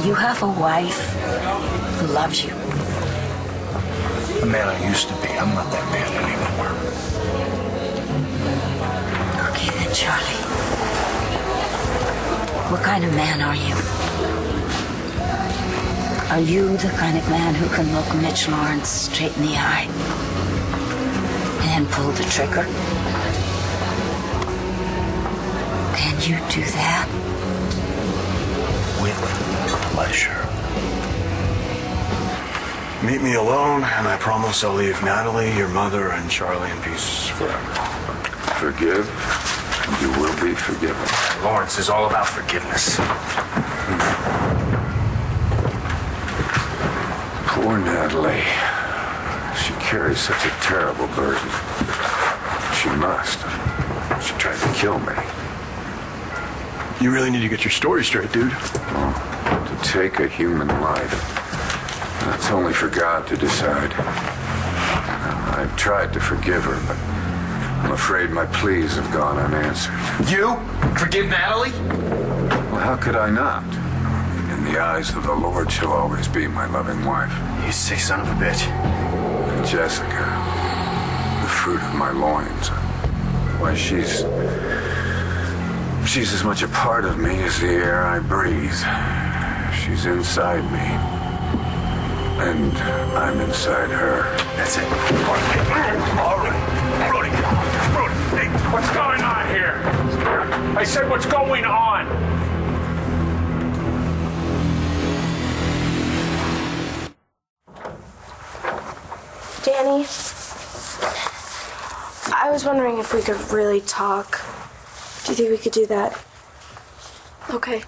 You have a wife who loves you. The man I used to be. I'm not that man anymore. Okay then, Charlie. What kind of man are you? Are you the kind of man who can look Mitch Lawrence straight in the eye and pull the trigger? Can you do that? With pleasure. Meet me alone, and I promise I'll leave Natalie, your mother, and Charlie in peace forever. Forgive, and you will be forgiven. Lawrence is all about forgiveness. Poor Natalie. She carries such a terrible burden. She must. She tried to kill me. You really need to get your story straight, dude. Well, to take a human life, that's only for God to decide. I've tried to forgive her, but I'm afraid my pleas have gone unanswered. You? Forgive Natalie? Well, how could I not? In the eyes of the Lord, she'll always be my loving wife. You sick son of a bitch. And Jessica, the fruit of my loins. Why, she's as much a part of me as the air I breathe. She's inside me. And I'm inside her. That's it. All right. Brody, hey, what's going on here? I said, what's going on? Danny, I was wondering if we could really talk. Do you think we could do that? Okay.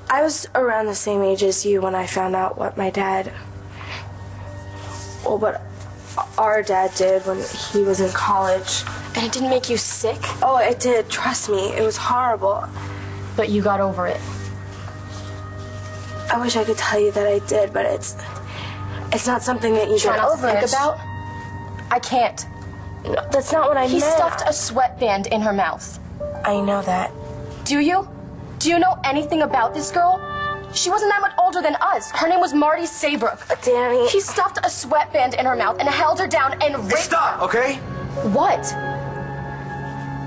I was around the same age as you when I found out what my dad... Well, what our dad did when he was in college. And it didn't make you sick? Oh, it did. Trust me. It was horrible. But you got over it. I wish I could tell you that I did, but it's not something that you try can not to think about. I can't. No, that's not what I meant. He stuffed a sweatband in her mouth. I know that. Do you? Do you know anything about this girl? She wasn't that much older than us. Her name was Marty Saybrook. Danny... He stuffed a sweatband in her mouth and held her down and raped her. Stop, okay? What?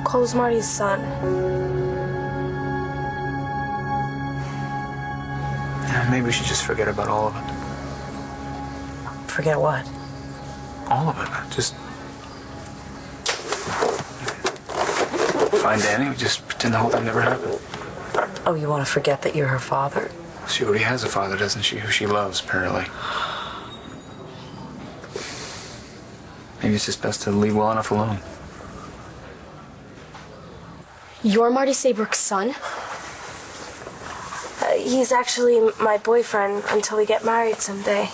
Cole's Marty's son. Maybe we should just forget about all of it. Forget what? All of it. Just... Find Danny, we just pretend the whole thing never happened. Oh, you want to forget that you're her father? She already has a father, doesn't she? Who she loves, apparently. Maybe it's just best to leave well enough alone. You're Marty Saybrook's son? He's actually my boyfriend until we get married someday.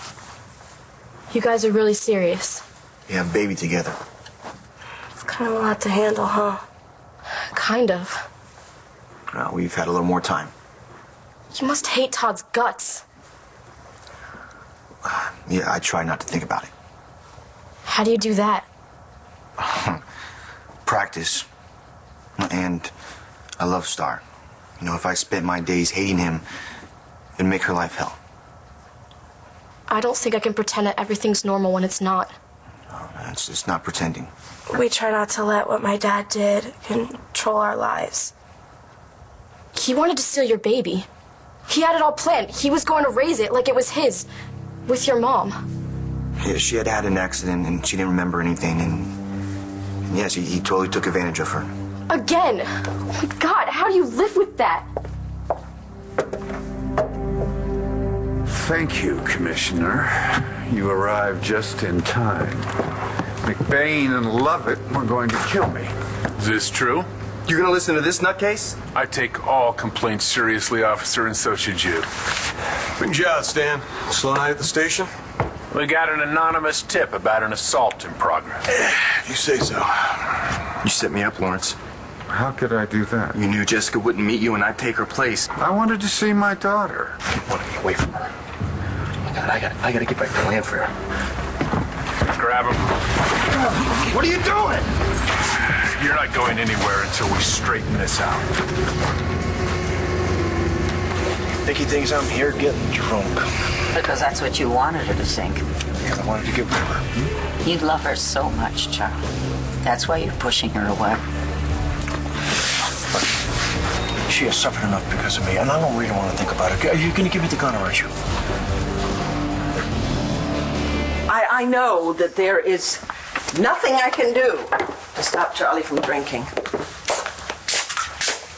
You guys are really serious. We have a baby together. It's kind of a lot to handle, huh? Kind of. We've had a little more time. You must hate Todd's guts. Yeah, I try not to think about it. How do you do that? Practice. And I love Starr. You know, if I spent my days hating him, it'd make her life hell. I don't think I can pretend that everything's normal when it's not. No, it's not pretending. We try not to let what my dad did control our lives. He wanted to steal your baby. He had it all planned. He was going to raise it like it was his, with your mom. Yeah, she had an accident and she didn't remember anything. And yes, he totally took advantage of her. Again? Oh my God, how do you live with that? Thank you, Commissioner. You arrived just in time. McBain and Lovett were going to kill me. Is this true? You gonna listen to this nutcase? I take all complaints seriously, officer, and so should you. Brings you out, Stan. Slow night at the station? We got an anonymous tip about an assault in progress. If you say so. You set me up, Lawrence. How could I do that? You knew Jessica wouldn't meet you and I'd take her place. I wanted to see my daughter. I want to get away from her. Oh, God, I gotta get back to Landfair. Grab him. What are you doing? You're not going anywhere until we straighten this out. think he thinks I'm here getting drunk. Because that's what you wanted her to think. Yeah, I wanted to get rid of her. You love her so much, Charlie. That's why you're pushing her away. But she has suffered enough because of me, and I don't really want to think about it. Are you going to give me the gun, or aren't you? I know that there is nothing I can do to stop Charlie from drinking.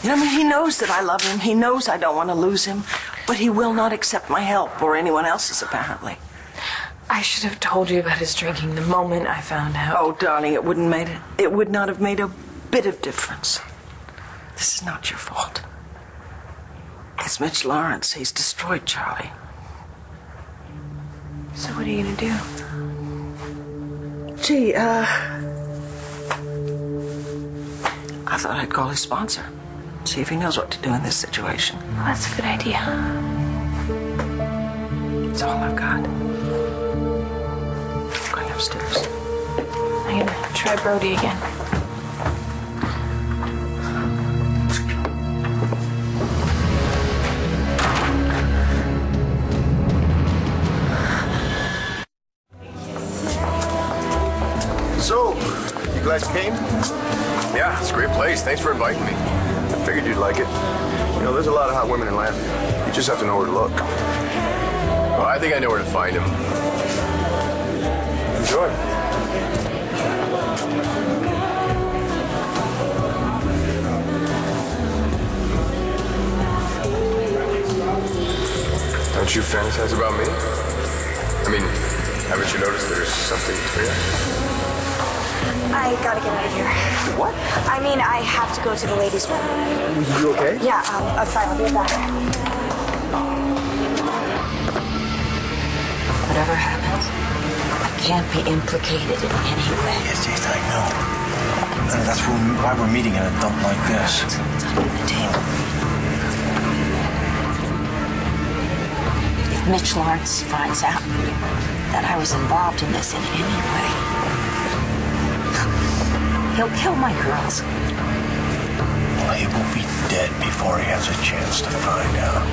You know, I mean, he knows that I love him. He knows I don't want to lose him, but he will not accept my help or anyone else's, apparently. I should have told you about his drinking the moment I found out. Oh, darling, it would not have made a bit of difference. This is not your fault. It's Mitch Lawrence. He's destroyed Charlie. So what are you gonna do? Gee, I thought I'd call his sponsor. See if he knows what to do in this situation. Well, that's a good idea. It's all I've got. I'm going upstairs. I'm gonna try Brody again. So, you guys came? Yeah, it's a great place. Thanks for inviting me. I figured you'd like it. You know, there's a lot of hot women in Latvia. You just have to know where to look. Well, I think I know where to find him. Enjoy. Don't you fantasize about me? I mean, haven't you noticed there's something between us? I gotta get out of here. What? I mean, I have to go to the ladies' room. You okay? Yeah, I'm fine. I'll be back. Whatever happens, I can't be implicated in any way. Yes, I know. And that's why we're meeting at a dump like this. It's under the table. If Mitch Lawrence finds out that I was involved in this in any way, he'll kill my girls. Well, he will be dead before he has a chance to find out.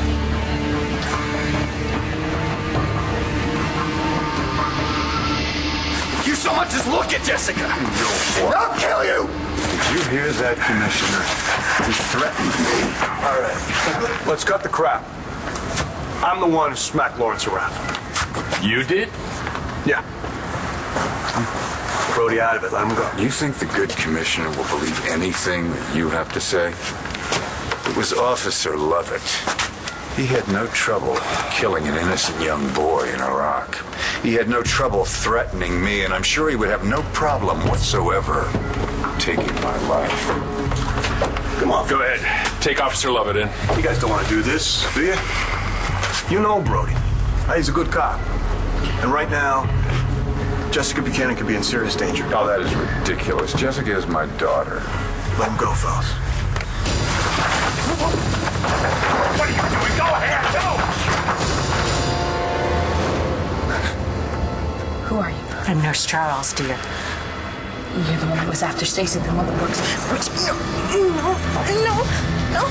You so much as look at Jessica! I'll kill you! Did you hear that, Commissioner? He threatened me. All right, let's cut the crap. I'm the one who smacked Lawrence around. You did? Yeah. Brody out of it. Let him go. You think the good commissioner will believe anything that you have to say? It was Officer Lovett. He had no trouble killing an innocent young boy in Iraq. He had no trouble threatening me, and I'm sure he would have no problem whatsoever taking my life. Come on. Go ahead. Take Officer Lovett in. You guys don't want to do this, do you? You know Brody. He's a good cop. And right now, Jessica Buchanan could be in serious danger. Oh, that is ridiculous. Jessica is my daughter. Let him go, fellas. What are you doing? Go ahead, go! Who are you? I'm Nurse Charles, dear. You're the one that was after Stacy, the one that works. No.